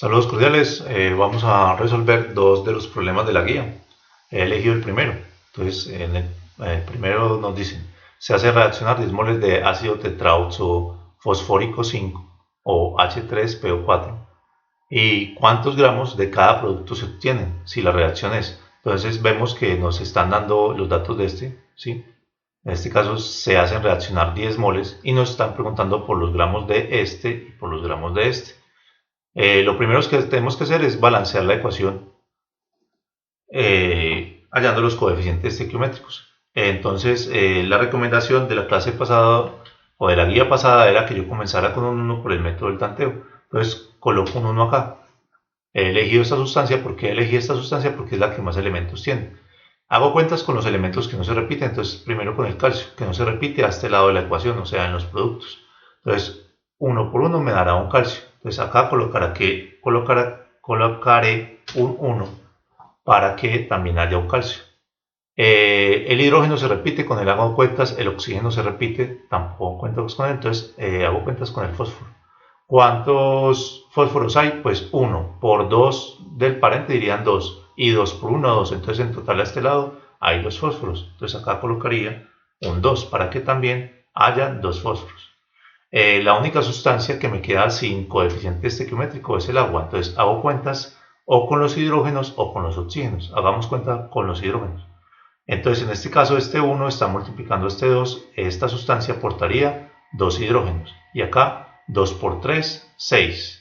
Saludos cordiales, vamos a resolver dos de los problemas de la guía. He elegido el primero. Entonces, en el primero nos dicen, se hace reaccionar 10 moles de ácido tetraoxo fosfórico 5 o H3PO4. ¿Y cuántos gramos de cada producto se obtienen si la reacción es? Entonces vemos que nos están dando los datos de este, ¿sí? En este caso se hacen reaccionar 10 moles y nos están preguntando por los gramos de este y por los gramos de este. Lo primero que tenemos que hacer es balancear la ecuación hallando los coeficientes estequiométricos. Entonces, la recomendación de la clase pasada o de la guía pasada era que yo comenzara con un 1 por el método del tanteo. Entonces, coloco un 1 acá. He elegido esta sustancia. ¿Por qué elegí esta sustancia? Porque es la que más elementos tiene. Hago cuentas con los elementos que no se repiten. Entonces, primero con el calcio, que no se repite a este lado de la ecuación, o sea, en los productos. Entonces, 1 por 1 me dará un calcio. Entonces, acá colocaré un 1 para que también haya un calcio. El hidrógeno se repite, con él hago cuentas. El oxígeno se repite, tampoco cuentas con él. Entonces, hago cuentas con el fósforo. ¿Cuántos fósforos hay? Pues 1 por 2 del parente dirían 2 y 2 por 1, 2. Entonces en total a este lado hay 2 fósforos. Entonces acá colocaría un 2 para que también haya 2 fósforos. La única sustancia que me queda sin coeficiente estequiométrico es el agua. Entonces hago cuentas o con los hidrógenos o con los oxígenos. Hagamos cuenta con los hidrógenos. Entonces en este caso este 1 está multiplicando este 2. Esta sustancia aportaría 2 hidrógenos. Y acá 2 por 3, 6.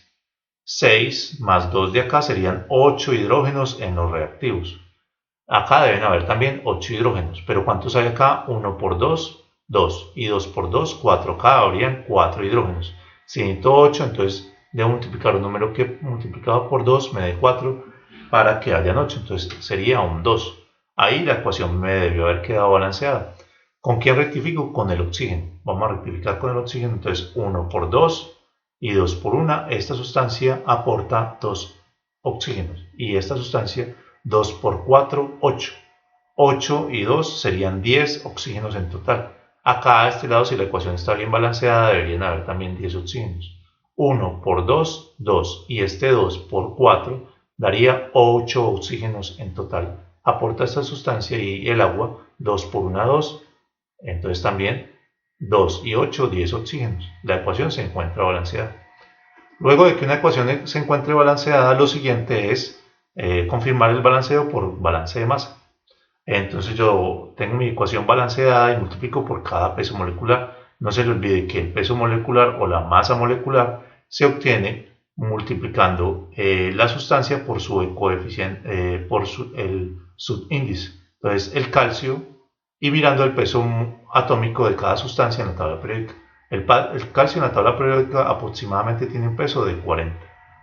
6 más 2 de acá serían 8 hidrógenos en los reactivos. Acá deben haber también 8 hidrógenos. Pero ¿cuántos hay acá? 1 por 2, 2. Y 2 por 2, 4. Acá habrían 4 hidrógenos. Si necesito 8, entonces debo multiplicar un número que multiplicado por 2 me dé 4 para que hayan 8. Entonces sería un 2. Ahí la ecuación me debió haber quedado balanceada. ¿Con quién rectifico? Con el oxígeno. Vamos a rectificar con el oxígeno. Entonces 1 por 2 y 2 por 1. Esta sustancia aporta 2 oxígenos. Y esta sustancia 2 por 4, 8. 8 y 2 serían 10 oxígenos en total. Acá a este lado, si la ecuación está bien balanceada, deberían haber también 10 oxígenos. 1 por 2, 2. Y este 2 por 4 daría 8 oxígenos en total. Aporta esta sustancia y el agua 2 por 1, 2. Entonces también 2 y 8, 10 oxígenos. La ecuación se encuentra balanceada. Luego de que una ecuación se encuentre balanceada, lo siguiente es confirmar el balanceo por balance de masa. Entonces yo tengo mi ecuación balanceada y multiplico por cada peso molecular. No se le olvide que el peso molecular o la masa molecular se obtiene multiplicando la sustancia por su coeficiente, el subíndice. Entonces el calcio y mirando el peso atómico de cada sustancia en la tabla periódica. El calcio en la tabla periódica aproximadamente tiene un peso de 40,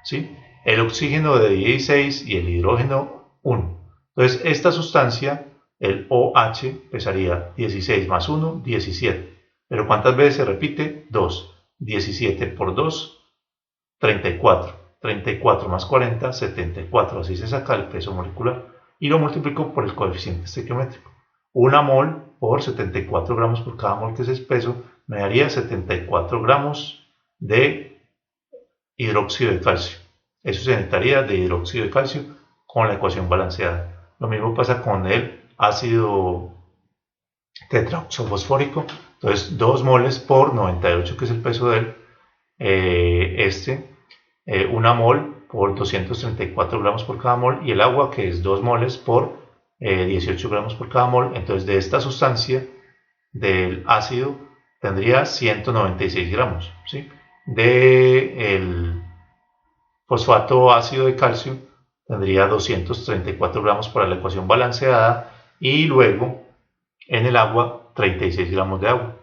¿sí? El oxígeno de 16 y el hidrógeno 1. Entonces esta sustancia, el OH, pesaría 16 más 1, 17. Pero ¿cuántas veces se repite? 2. 17 por 2, 34. 34 más 40, 74. Así se saca el peso molecular. Y lo multiplico por el coeficiente estequiométrico. 1 mol por 74 gramos por cada mol que es espeso me daría 74 gramos de hidróxido de calcio. Eso se necesitaría de hidróxido de calcio con la ecuación balanceada. Lo mismo pasa con el ácido tetraoxofosfórico. Entonces 2 moles por 98, que es el peso de él. 1 mol por 234 gramos por cada mol, y el agua, que es 2 moles por 18 gramos por cada mol. Entonces de esta sustancia del ácido tendría 196 gramos, ¿sí? Del fosfato ácido de calcio tendría 234 gramos para la ecuación balanceada, y luego en el agua 36 gramos de agua.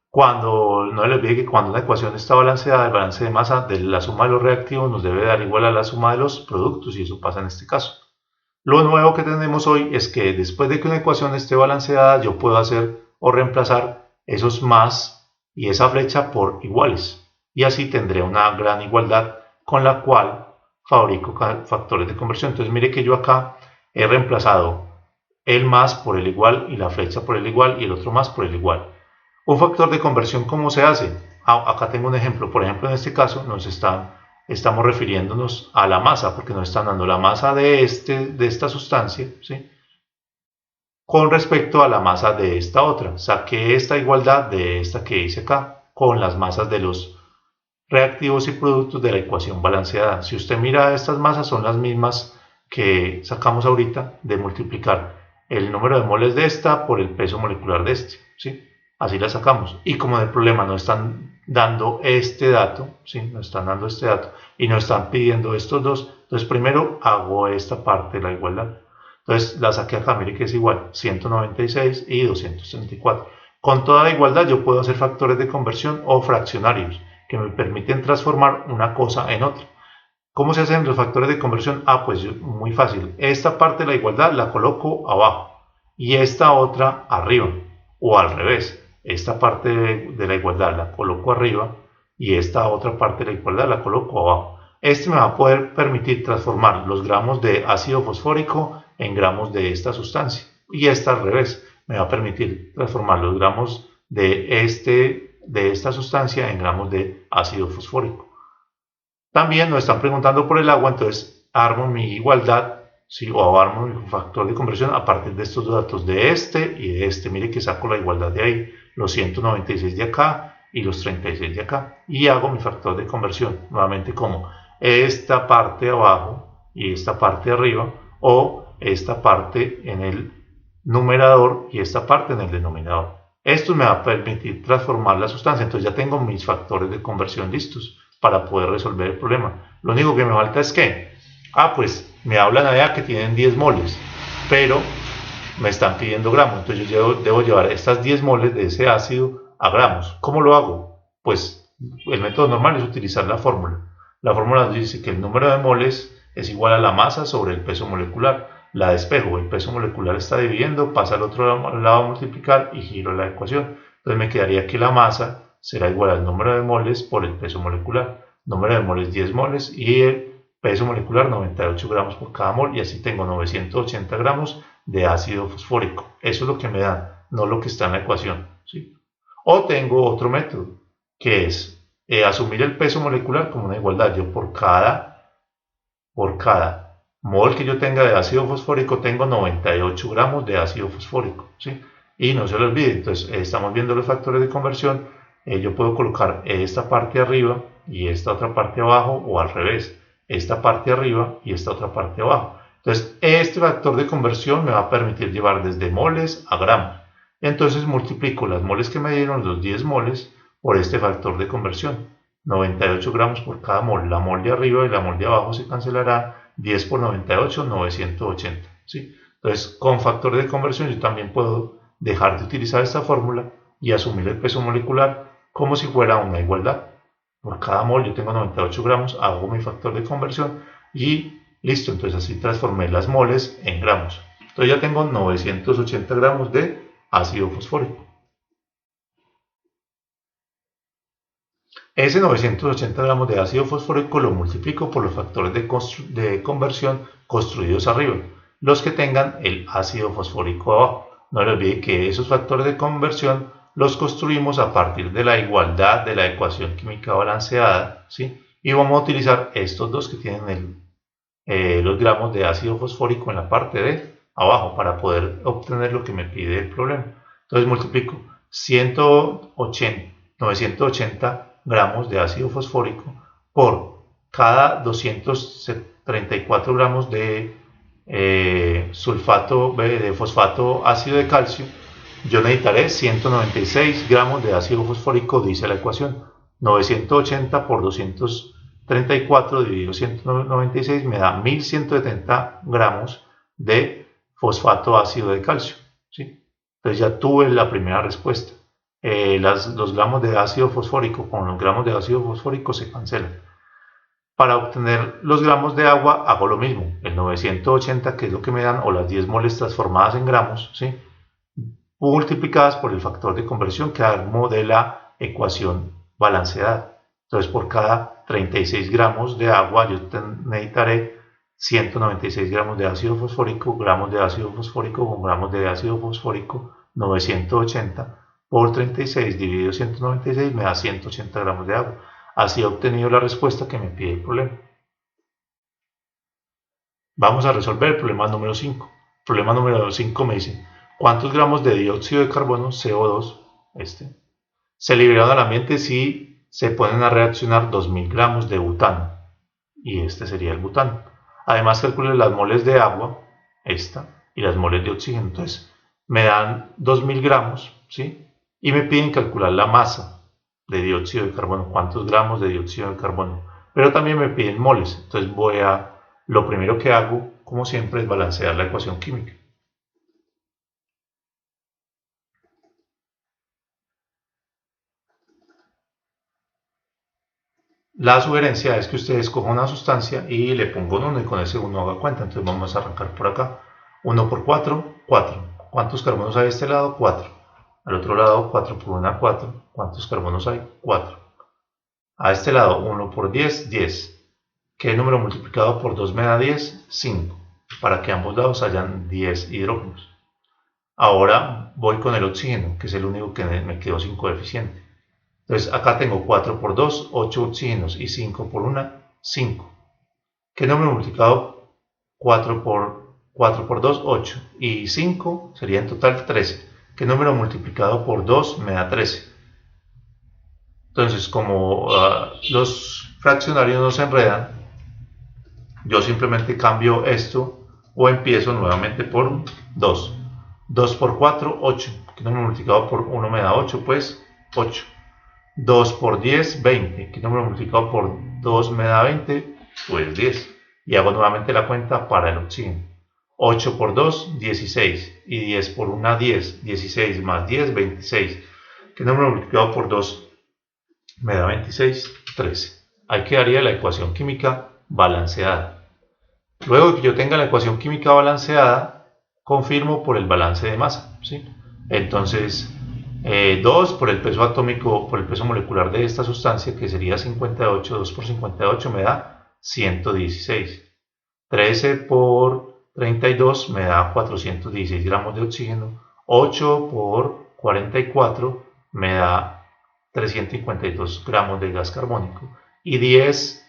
Cuando no les olvide que cuando la ecuación está balanceada, el balance de masa de la suma de los reactivos nos debe dar igual a la suma de los productos, y eso pasa en este caso. Lo nuevo que tenemos hoy es que después de que una ecuación esté balanceada, yo puedo hacer o reemplazar esos más y esa flecha por iguales, y así tendré una gran igualdad con la cual fabrico factores de conversión. Entonces mire que yo acá he reemplazado el más por el igual y la flecha por el igual y el otro más por el igual. Un factor de conversión, ¿cómo se hace? Acá tengo un ejemplo. Por ejemplo, en este caso nos están estamos refiriéndonos a la masa, porque nos están dando la masa de esta sustancia, ¿sí?, con respecto a la masa de esta otra. Saqué esta igualdad de esta que hice acá con las masas de los reactivos y productos de la ecuación balanceada. Si usted mira, estas masas son las mismas que sacamos ahorita de multiplicar el número de moles de esta por el peso molecular de este, ¿sí? Así la sacamos. Y como en el problema nos están dando este dato, ¿sí?, nos están dando este dato y nos están pidiendo estos dos, entonces primero hago esta parte de la igualdad. Entonces la saqué acá, mire que es igual, 196 y 234. Con toda la igualdad yo puedo hacer factores de conversión o fraccionarios que me permiten transformar una cosa en otra. ¿Cómo se hacen los factores de conversión? Pues muy fácil. Esta parte de la igualdad la coloco abajo y esta otra arriba, o al revés. Esta parte de la igualdad la coloco arriba y esta otra parte de la igualdad la coloco abajo. Este me va a poder permitir transformar los gramos de ácido fosfórico en gramos de esta sustancia, y esta al revés, me va a permitir transformar los gramos de esta sustancia en gramos de ácido fosfórico. También nos están preguntando por el agua, entonces armo mi igualdad, ¿sí?, o armo mi factor de conversión a partir de estos dos datos, de este y de este. Mire que saco la igualdad de ahí, los 196 de acá y los 36 de acá, y hago mi factor de conversión nuevamente como esta parte abajo y esta parte arriba, o esta parte en el numerador y esta parte en el denominador. Esto me va a permitir transformar la sustancia. Entonces ya tengo mis factores de conversión listos para poder resolver el problema. Lo único que me falta es que, pues me hablan allá que tienen 10 moles, pero me están pidiendo gramos. Entonces yo debo llevar estas 10 moles de ese ácido a gramos. ¿Cómo lo hago? Pues el método normal es utilizar la fórmula. La fórmula dice que el número de moles es igual a la masa sobre el peso molecular. La despejo, el peso molecular está dividiendo, pasa al otro lado a multiplicar y giro la ecuación. Entonces me quedaría que la masa será igual al número de moles por el peso molecular. Número de moles 10 moles y el peso molecular 98 gramos por cada mol, y así tengo 980 gramos de ácido fosfórico. Eso es lo que me dan, no lo que está en la ecuación, ¿sí? O tengo otro método, que es asumir el peso molecular como una igualdad. Yo por cada mol que yo tenga de ácido fosfórico tengo 98 gramos de ácido fosfórico, ¿sí? Y no se lo olvide, entonces estamos viendo los factores de conversión. Yo puedo colocar esta parte arriba y esta otra parte abajo, o al revés, esta parte arriba y esta otra parte abajo. Entonces este factor de conversión me va a permitir llevar desde moles a gramos. Entonces multiplico las moles que me dieron, los 10 moles, por este factor de conversión. 98 gramos por cada mol. La mol de arriba y la mol de abajo se cancelarán. 10 por 98, 980, ¿sí? Entonces, con factor de conversión yo también puedo dejar de utilizar esta fórmula y asumir el peso molecular como si fuera una igualdad. Por cada mol yo tengo 98 gramos, hago mi factor de conversión y listo. Entonces así transformé las moles en gramos. Entonces ya tengo 980 gramos de ácido fosfórico. Ese 980 gramos de ácido fosfórico lo multiplico por los factores de conversión construidos arriba, los que tengan el ácido fosfórico abajo. No le olvide que esos factores de conversión los construimos a partir de la igualdad de la ecuación química balanceada, ¿sí? Y vamos a utilizar estos dos que tienen los gramos de ácido fosfórico en la parte de abajo para poder obtener lo que me pide el problema. Entonces multiplico 980 gramos de ácido fosfórico por cada 234 gramos de fosfato ácido de calcio. Yo necesitaré 196 gramos de ácido fosfórico, dice la ecuación. 980 por 234 dividido 196 me da 1170 gramos de fosfato ácido de calcio, ¿sí? Entonces ya tuve la primera respuesta. Los gramos de ácido fosfórico con los gramos de ácido fosfórico se cancelan. Para obtener los gramos de agua hago lo mismo. El 980, que es lo que me dan, o las 10 moles transformadas en gramos, ¿sí?, multiplicadas por el factor de conversión que armo de la ecuación balanceada. Entonces por cada 36 gramos de agua yo necesitaré 196 gramos de ácido fosfórico, con gramos de ácido fosfórico 980 por 36 dividido 196 me da 180 gramos de agua. Así he obtenido la respuesta que me pide el problema. Vamos a resolver el problema número 5. El problema número 5 me dice, ¿cuántos gramos de dióxido de carbono, CO2, se liberaron al ambiente si se ponen a reaccionar 2000 gramos de butano? Y este sería el butano. Además calcule las moles de agua, y las moles de oxígeno. Entonces me dan 2000 gramos, ¿sí? Y me piden calcular la masa de dióxido de carbono, cuántos gramos de dióxido de carbono. Pero también me piden moles. Entonces lo primero que hago, como siempre, es balancear la ecuación química. La sugerencia es que usted escoja una sustancia y le ponga un 1 y con ese 1 haga cuenta. Entonces vamos a arrancar por acá. 1 por 4, 4. ¿Cuántos carbonos hay de este lado? 4. Al otro lado, 4 por 1, 4. ¿Cuántos carbonos hay? 4. A este lado, 1 por 10, 10. ¿Qué número multiplicado por 2 me da 10? 5. Para que ambos lados hayan 10 hidrógenos. Ahora voy con el oxígeno, que es el único que me quedó sin coeficiente. Entonces acá tengo 4 por 2, 8 oxígenos y 5 por 1, 5. ¿Qué número multiplicado? 4 por 2, 8. Y 5 sería en total 13. ¿Qué número multiplicado por 2 me da 13? Entonces, como los fraccionarios no se enredan, yo simplemente cambio esto o empiezo nuevamente por 2. 2 por 4, 8. ¿Qué número multiplicado por 1 me da 8? Pues 8. 2 por 10, 20. ¿Qué número multiplicado por 2 me da 20? Pues 10. Y hago nuevamente la cuenta para el oxígeno. 8 por 2, 16. Y 10 por 1, 10. 16 más 10, 26. ¿Qué número multiplicado por 2 me da 26? 13. Ahí quedaría la ecuación química balanceada. Luego de que yo tenga la ecuación química balanceada, confirmo por el balance de masa, ¿sí? Entonces, 2 por el peso atómico, por el peso molecular de esta sustancia, que sería 58, 2 por 58 me da 116. 13 por 32 me da 416 gramos de oxígeno. 8 por 44 me da 352 gramos de gas carbónico. Y 10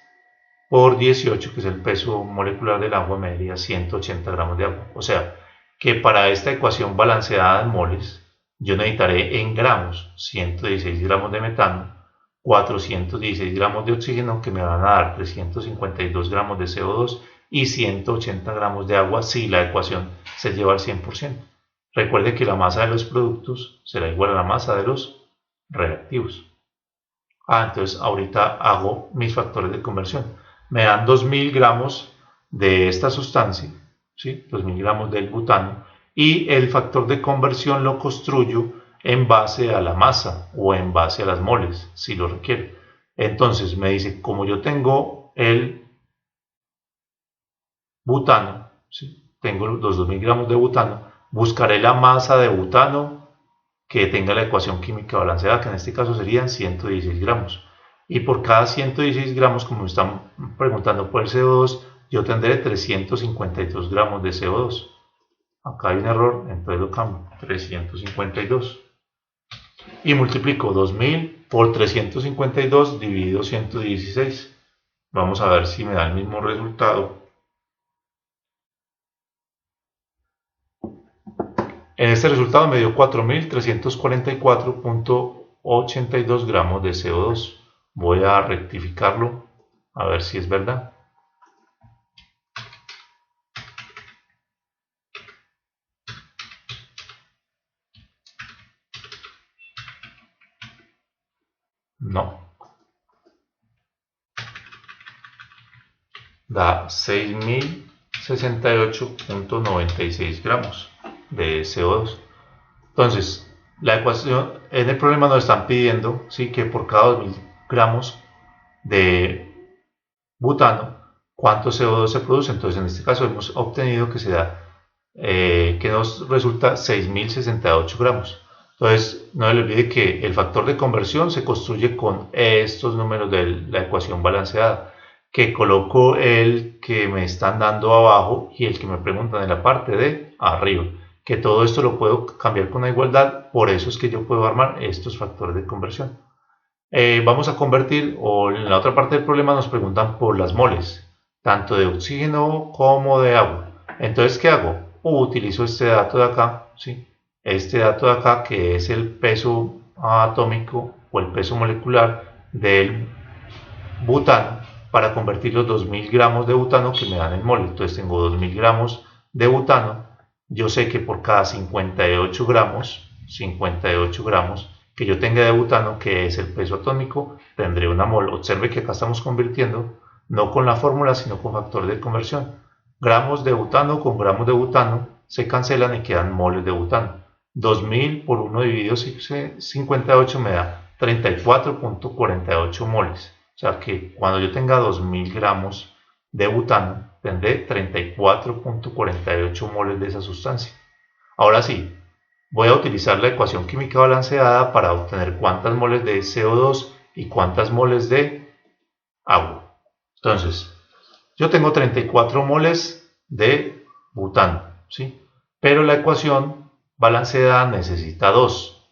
por 18, que es el peso molecular del agua, me daría 180 gramos de agua. O sea, que para esta ecuación balanceada en moles, yo necesitaré en gramos 116 gramos de metano, 416 gramos de oxígeno, que me van a dar 352 gramos de CO2 y 180 gramos de agua si la ecuación se lleva al 100%. Recuerde que la masa de los productos será igual a la masa de los reactivos. Entonces ahorita hago mis factores de conversión. Me dan 2000 gramos de esta sustancia, ¿sí? 2000 gramos del butano, y el factor de conversión lo construyo en base a la masa o en base a las moles, si lo requiere. Entonces me dice, como yo tengo el butano, ¿sí? Tengo los 2000 gramos de butano, buscaré la masa de butano que tenga la ecuación química balanceada, que en este caso serían 116 gramos. Y por cada 116 gramos, como me están preguntando por el CO2, yo tendré 352 gramos de CO2. Acá hay un error, entonces lo cambio, 352. Y multiplico 2000 por 352 dividido 116. Vamos a ver si me da el mismo resultado. En este resultado me dio 4344.82 gramos de CO2. Voy a rectificarlo, a ver si es verdad. No. Da 6068.96 gramos de CO2. Entonces, la ecuación, en el problema nos están pidiendo, ¿sí?, que por cada 2000 gramos de butano, ¿cuánto CO2 se produce? Entonces, en este caso hemos obtenido que que nos resulta 6068 gramos. Entonces, no se le olvide que el factor de conversión se construye con estos números de la ecuación balanceada, que coloco el que me están dando abajo y el que me preguntan en la parte de arriba. Que todo esto lo puedo cambiar con la igualdad, por eso es que yo puedo armar estos factores de conversión. Vamos a convertir, o en la otra parte del problema nos preguntan por las moles, tanto de oxígeno como de agua. Entonces, ¿qué hago? Utilizo este dato de acá, ¿sí? Este dato de acá, que es el peso atómico o el peso molecular del butano, para convertir los 2000 gramos de butano que me dan en moles. Entonces tengo 2000 gramos de butano. Yo sé que por cada 58 gramos que yo tenga de butano, que es el peso atómico, tendré una mol. Observe que acá estamos convirtiendo no con la fórmula, sino con factor de conversión. Gramos de butano con gramos de butano se cancelan y quedan moles de butano. 2000 por 1 dividido 58 me da 34.48 moles. O sea que cuando yo tenga 2000 gramos de butano, tendré 34.48 moles de esa sustancia. Ahora sí, voy a utilizar la ecuación química balanceada para obtener cuántas moles de CO2 y cuántas moles de agua. Entonces, yo tengo 34 moles de butano, ¿sí? Pero la ecuación balanceada necesita 2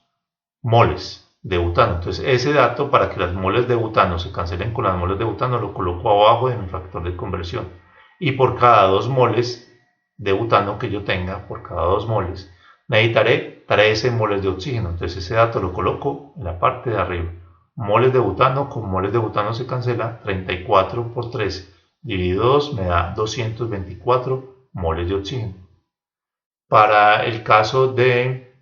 moles de butano. Entonces, ese dato, para que las moles de butano se cancelen con las moles de butano, lo coloco abajo de mi factor de conversión. Y por cada 2 moles de butano que yo tenga, por cada 2 moles, necesitaré 13 moles de oxígeno. Entonces, ese dato lo coloco en la parte de arriba. Moles de butano con moles de butano se cancela. 34 por 13 dividido 2 me da 224 moles de oxígeno. Para el caso de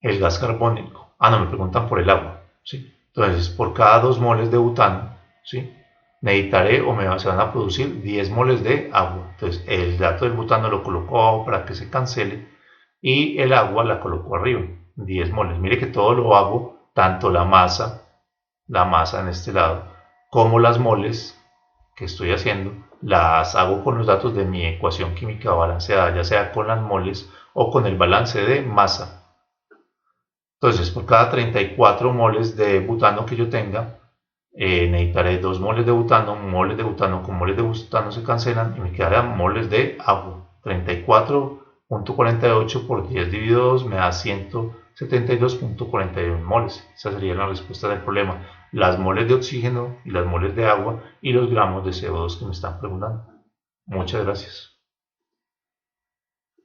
el gas carbónico, no, me preguntan por el agua, ¿sí? Entonces, por cada 2 moles de butano, ¿sí? Necesitaré o se van a producir 10 moles de agua. Entonces, el dato del butano lo coloco abajo para que se cancele y el agua la coloco arriba, 10 moles. Mire que todo lo hago, tanto la masa en este lado, como las moles que estoy haciendo, las hago con los datos de mi ecuación química balanceada, ya sea con las moles o con el balance de masa. Entonces, por cada 34 moles de butano que yo tenga, necesitaré 2 moles de butano con moles de butano se cancelan y me quedarán moles de agua. 34.48 por 10 dividido 2 me da 172.41 moles. Esa sería la respuesta del problema. Las moles de oxígeno y las moles de agua y los gramos de CO2 que me están preguntando. Muchas gracias.